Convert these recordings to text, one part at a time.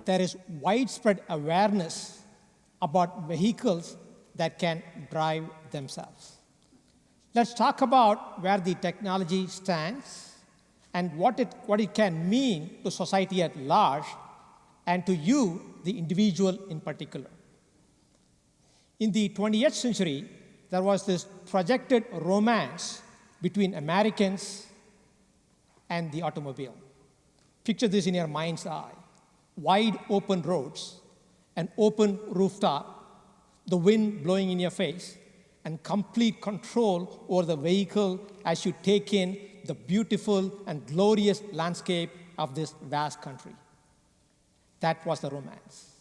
there is widespread awareness about vehicles that can drive themselves. Let's talk about where the technology stands and what it can mean to society at large and to you, the individual in particular. In the 20th century, there was this projected romance between Americans and the automobile. Picture this in your mind's eye. Wide open roads, an open rooftop, the wind blowing in your face, and complete control over the vehicle as you take in the beautiful and glorious landscape of this vast country. That was the romance.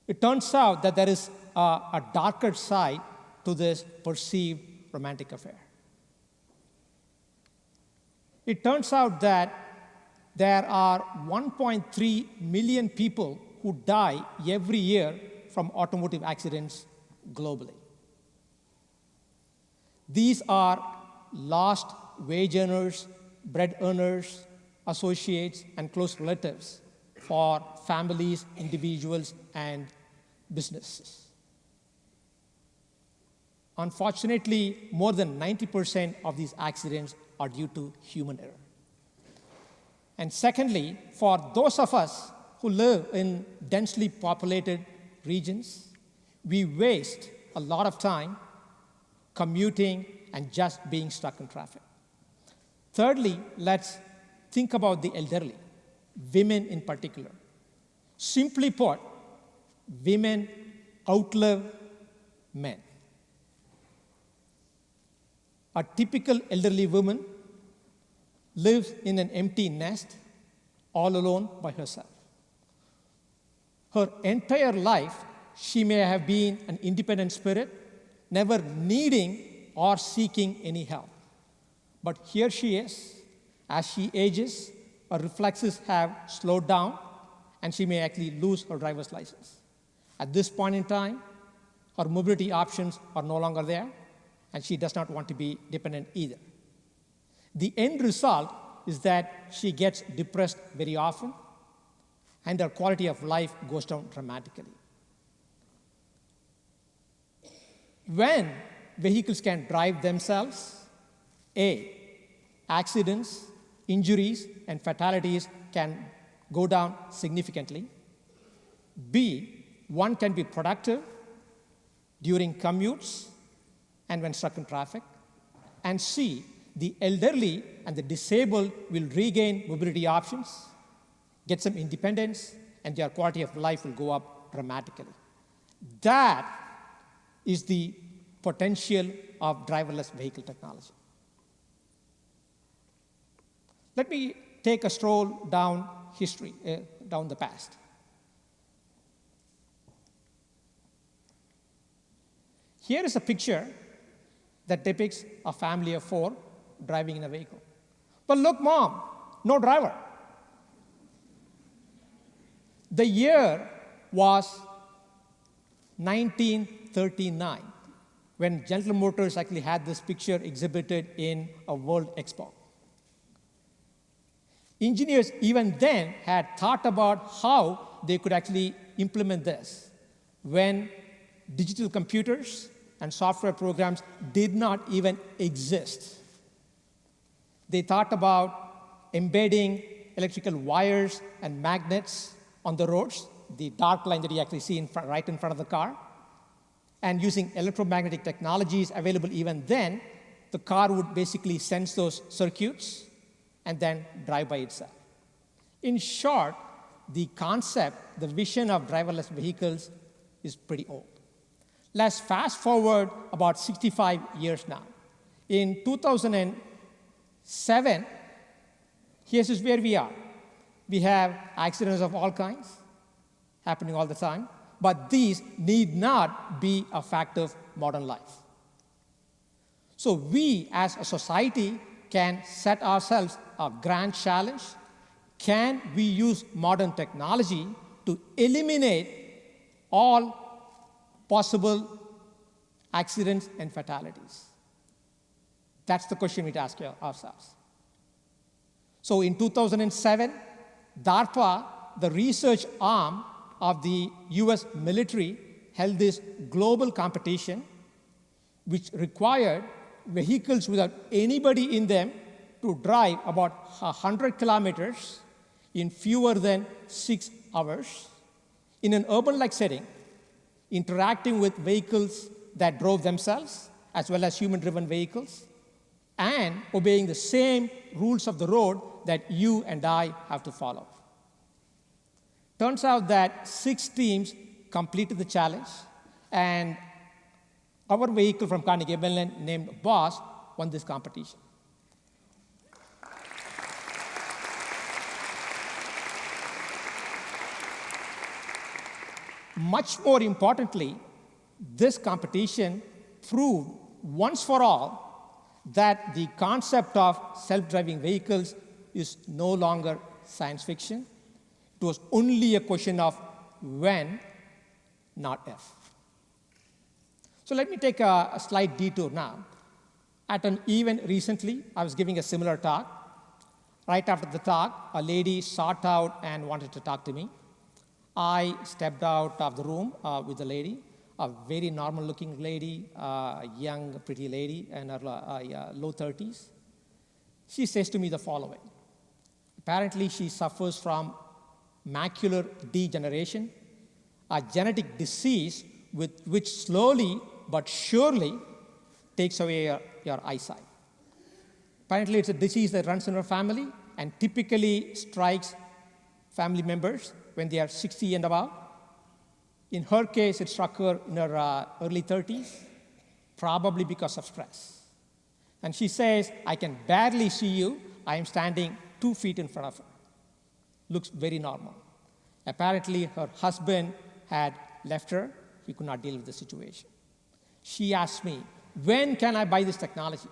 It turns out that there is a darker side to this perceived romantic affair. It turns out that there are 1.3 million people who die every year from automotive accidents globally. These are lost wage earners, bread earners, associates, and close relatives for families, individuals, and businesses. Unfortunately, more than 90% of these accidents are due to human error. And secondly, for those of us who live in densely populated regions, we waste a lot of time commuting and just being stuck in traffic. Thirdly, let's think about the elderly, women in particular. Simply put, women outlive men. A typical elderly woman lives in an empty nest, all alone by herself. Her entire life, she may have been an independent spirit, never needing or seeking any help. But here she is. As she ages, her reflexes have slowed down, and she may actually lose her driver's license. At this point in time, her mobility options are no longer there, and she does not want to be dependent either. The end result is that she gets depressed very often, and her quality of life goes down dramatically. When vehicles can drive themselves, A, accidents, injuries, and fatalities can go down significantly. B, one can be productive during commutes and when stuck in traffic. And C, the elderly and the disabled will regain mobility options, get some independence, and their quality of life will go up dramatically. That is the potential of driverless vehicle technology. Let me take a stroll down history, down the past. Here is a picture that depicts a family of 4 driving in a vehicle. But look, Mom, no driver. The year was 1939, when General Motors actually had this picture exhibited in a World Expo. Engineers even then had thought about how they could actually implement this when digital computers and software programs did not even exist. They thought about embedding electrical wires and magnets on the roads, the dark line that you actually see right in front of the car, and using electromagnetic technologies available even then, the car would basically sense those circuits and then drive by itself. In short, the concept, the vision of driverless vehicles is pretty old. Let's fast forward about 65 years now. In 2007, here's where we are. We have accidents of all kinds happening all the time, but these need not be a fact of modern life. So we, as a society, can set ourselves a grand challenge. Can we use modern technology to eliminate all possible accidents and fatalities? That's the question we need to ask ourselves. So in 2007, DARPA the research arm of the US military held this global competition which required vehicles without anybody in them to drive about 100 kilometers in fewer than 6 hours in an urban-like setting, interacting with vehicles that drove themselves, as well as human-driven vehicles, and obeying the same rules of the road that you and I have to follow. Turns out that 6 teams completed the challenge, and our vehicle from Carnegie Mellon, named Boss, won this competition. Much more importantly, this competition proved once for all that the concept of self-driving vehicles is no longer science fiction. It was only a question of when, not if. So let me take a slight detour now. At an event recently, I was giving a similar talk. Right after the talk, a lady sought out and wanted to talk to me. I stepped out of the room with the lady, a very normal-looking lady, a young, pretty lady in her low 30s. She says to me the following. Apparently, she suffers from macular degeneration, a genetic disease which slowly but surely takes away your eyesight. Apparently, it's a disease that runs in her family and typically strikes family members when they are 60 and above. In her case, it struck her in her early 30s, probably because of stress. And she says, I can barely see you. I am standing 2 feet in front of her. Looks very normal. Apparently, her husband had left her. He could not deal with the situation. She asked me, when can I buy this technology?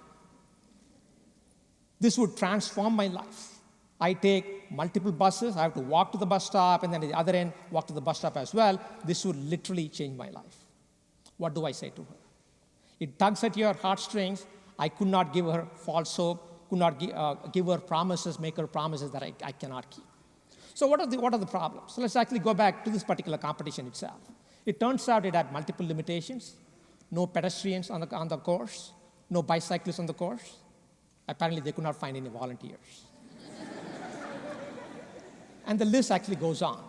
This would transform my life. I take multiple buses. I have to walk to the bus stop, and then at the other end, walk to the bus stop as well. This would literally change my life. What do I say to her? It tugs at your heartstrings. I could not give her false hope, could not give her promises, make her promises that I cannot keep. So what are the problems? So let's actually go back to this particular competition itself. It turns out it had multiple limitations. No pedestrians on the course, no bicyclists on the course. Apparently, they could not find any volunteers. And the list actually goes on.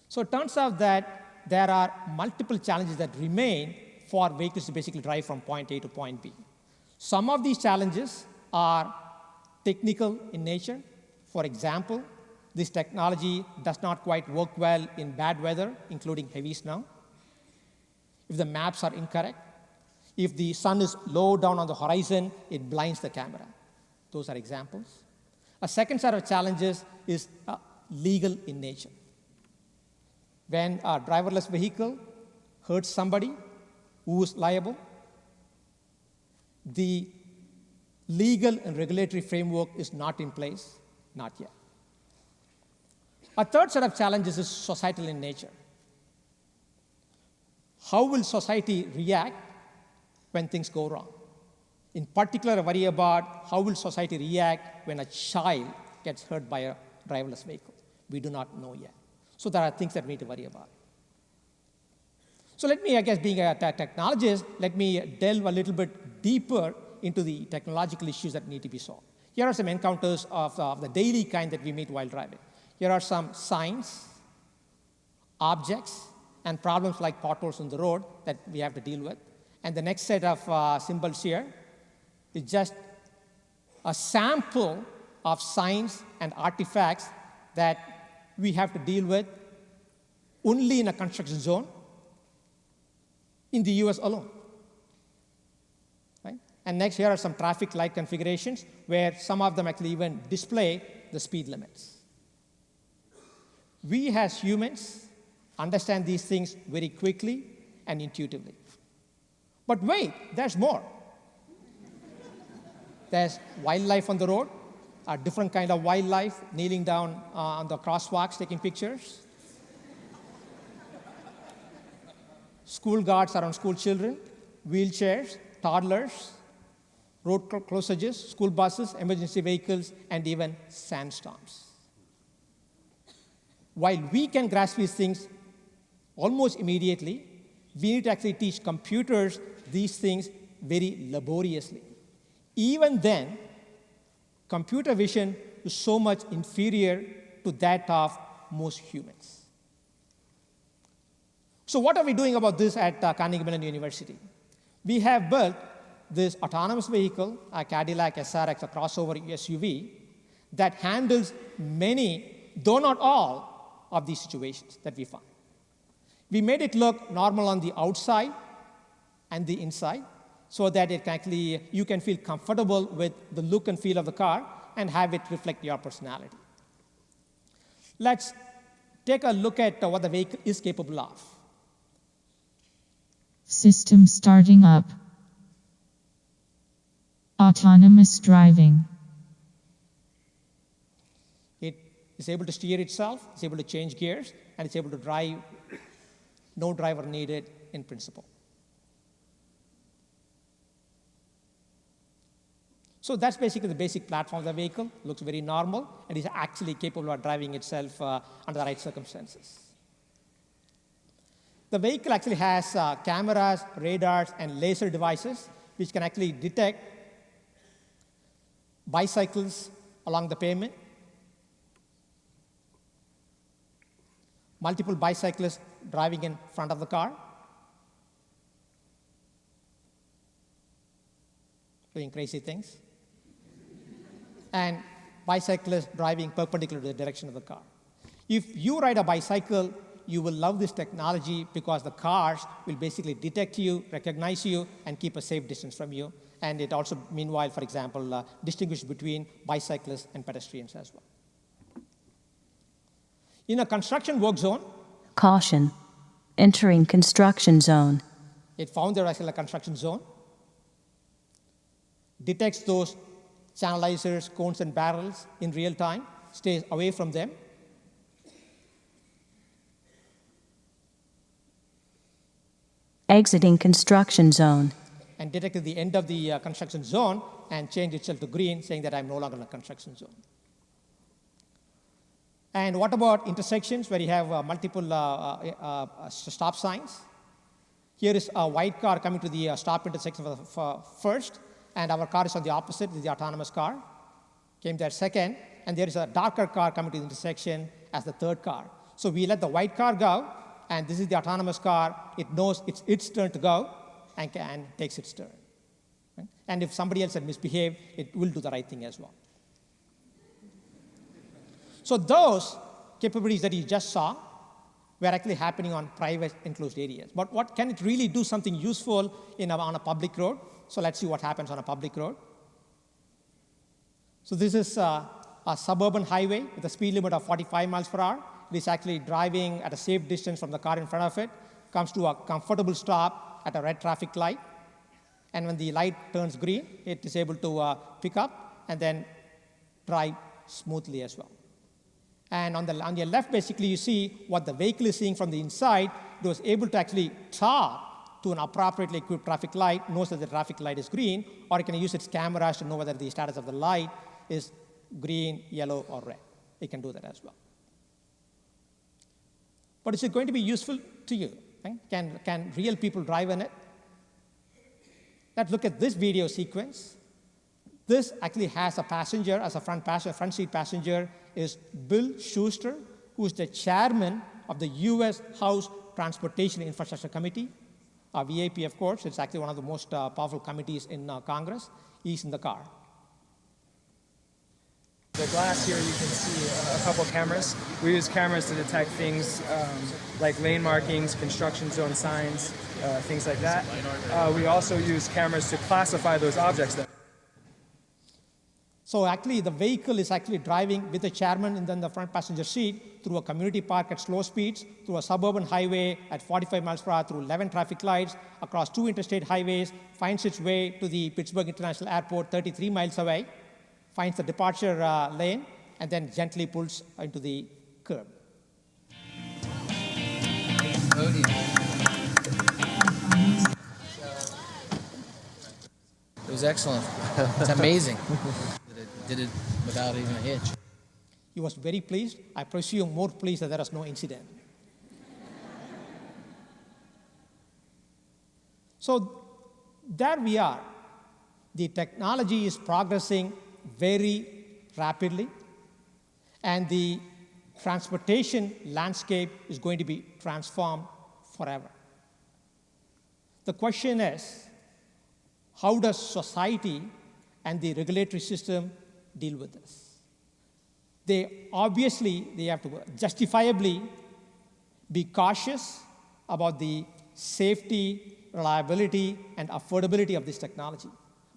So it turns out that there are multiple challenges that remain for vehicles to basically drive from point A to point B. Some of these challenges are technical in nature. For example, this technology does not quite work well in bad weather, including heavy snow. If the maps are incorrect, if the sun is low down on the horizon, it blinds the camera. Those are examples. A second set of challenges is legal in nature. When a driverless vehicle hurts somebody who is liable, the legal and regulatory framework is not in place, not yet. A third set of challenges is societal in nature. How will society react when things go wrong? In particular, I worry about how will society react when a child gets hurt by a driverless vehicle. We do not know yet. So there are things that we need to worry about. So let me, I guess, being a technologist, let me delve a little bit deeper into the technological issues that need to be solved. Here are some encounters of the daily kind that we meet while driving. Here are some signs, objects, and problems like potholes on the road that we have to deal with. And the next set of symbols here is just a sample of signs and artifacts that we have to deal with only in a construction zone in the US alone. Right? And next, here are some traffic light configurations where some of them actually even display the speed limits. We as humans understand these things very quickly and intuitively. But wait, there's more. There's wildlife on the road, a different kind of wildlife, kneeling down on the crosswalks, taking pictures. School guards around school children, wheelchairs, toddlers, road closages, school buses, emergency vehicles, and even sandstorms. While we can grasp these things almost immediately, we need to actually teach computers these things very laboriously. Even then, computer vision is so much inferior to that of most humans. So what are we doing about this at Carnegie Mellon University? We have built this autonomous vehicle, a Cadillac SRX, a crossover SUV, that handles many, though not all, of these situations that we find. We made it look normal on the outside and the inside so that it can actually, you can feel comfortable with the look and feel of the car and have it reflect your personality. Let's take a look at what the vehicle is capable of. System starting up. Autonomous driving. It is able to steer itself, it's able to change gears, and it's able to drive. No driver needed in principle. So that's basically the basic platform of the vehicle. Looks very normal, and is actually capable of driving itself under the right circumstances. The vehicle actually has cameras, radars, and laser devices, which can actually detect bicycles along the pavement, multiple bicyclists driving in front of the car, doing crazy things, and bicyclists driving perpendicular to the direction of the car. If you ride a bicycle, you will love this technology because the cars will basically detect you, recognize you, and keep a safe distance from you. And it also, meanwhile, for example, distinguishes between bicyclists and pedestrians as well. In a construction work zone, caution, entering construction zone. It found there was a construction zone, detects those channelizers, cones, and barrels in real time, stays away from them. Exiting construction zone. And detected the end of the construction zone and changed itself to green, saying that I'm no longer in a construction zone. And what about intersections where you have multiple stop signs? Here is a white car coming to the stop intersection first, and our car is on the opposite, this is the autonomous car. Came there second, and there is a darker car coming to the intersection as the third car. So we let the white car go, and this is the autonomous car. It knows it's its turn to go, and takes its turn. Right? And if somebody else had misbehaved, it will do the right thing as well. So those capabilities that you just saw were actually happening on private enclosed areas. But what can it really do something useful on a public road? So let's see what happens on a public road. So this is a suburban highway with a speed limit of 45 miles per hour. It is actually driving at a safe distance from the car in front of it, comes to a comfortable stop at a red traffic light. And when the light turns green, it is able to pick up and then drive smoothly as well. And on your left, basically, you see what the vehicle is seeing from the inside. It was able to actually talk to an appropriately equipped traffic light, knows that the traffic light is green, or it can use its cameras to know whether the status of the light is green, yellow, or red. It can do that as well. But is it going to be useful to you? Right? Can real people drive in it? Let's look at this video sequence. This actually has a passenger as a front seat passenger is Bill Schuster, who is the chairman of the U.S. House Transportation and Infrastructure Committee, a VIP, of course. It's actually one of the most powerful committees in Congress. He's in the car. The glass here, you can see a couple cameras. We use cameras to detect things like lane markings, construction zone signs, things like that. We also use cameras to classify those objects. So actually, the vehicle is actually driving with the chairman in the front passenger seat through a community park at slow speeds, through a suburban highway at 45 miles per hour, through 11 traffic lights, across 2 interstate highways, finds its way to the Pittsburgh International Airport 33 miles away, finds the departure lane, and then gently pulls into the curb. was excellent. It's amazing that it did it without even a hitch. He was very pleased. I presume more pleased that there was no incident. So there we are. The technology is progressing very rapidly, and the transportation landscape is going to be transformed forever. The question is, how does society and the regulatory system deal with this? They have to justifiably be cautious about the safety, reliability, and affordability of this technology.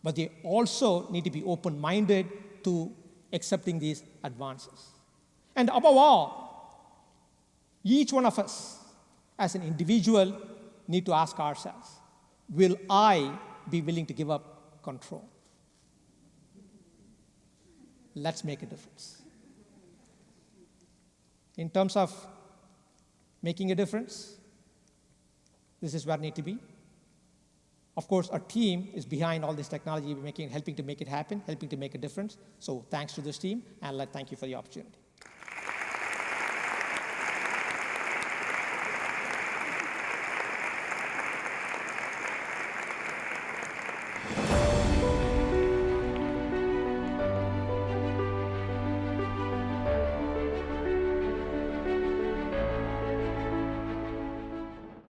But they also need to be open-minded to accepting these advances. And above all, each one of us as an individual need to ask ourselves, will I be willing to give up control? Let's make a difference. In terms of making a difference, this is where we need to be. Of course, our team is behind all this technology, helping to make it happen, helping to make a difference. So thanks to this team, and thank you for the opportunity.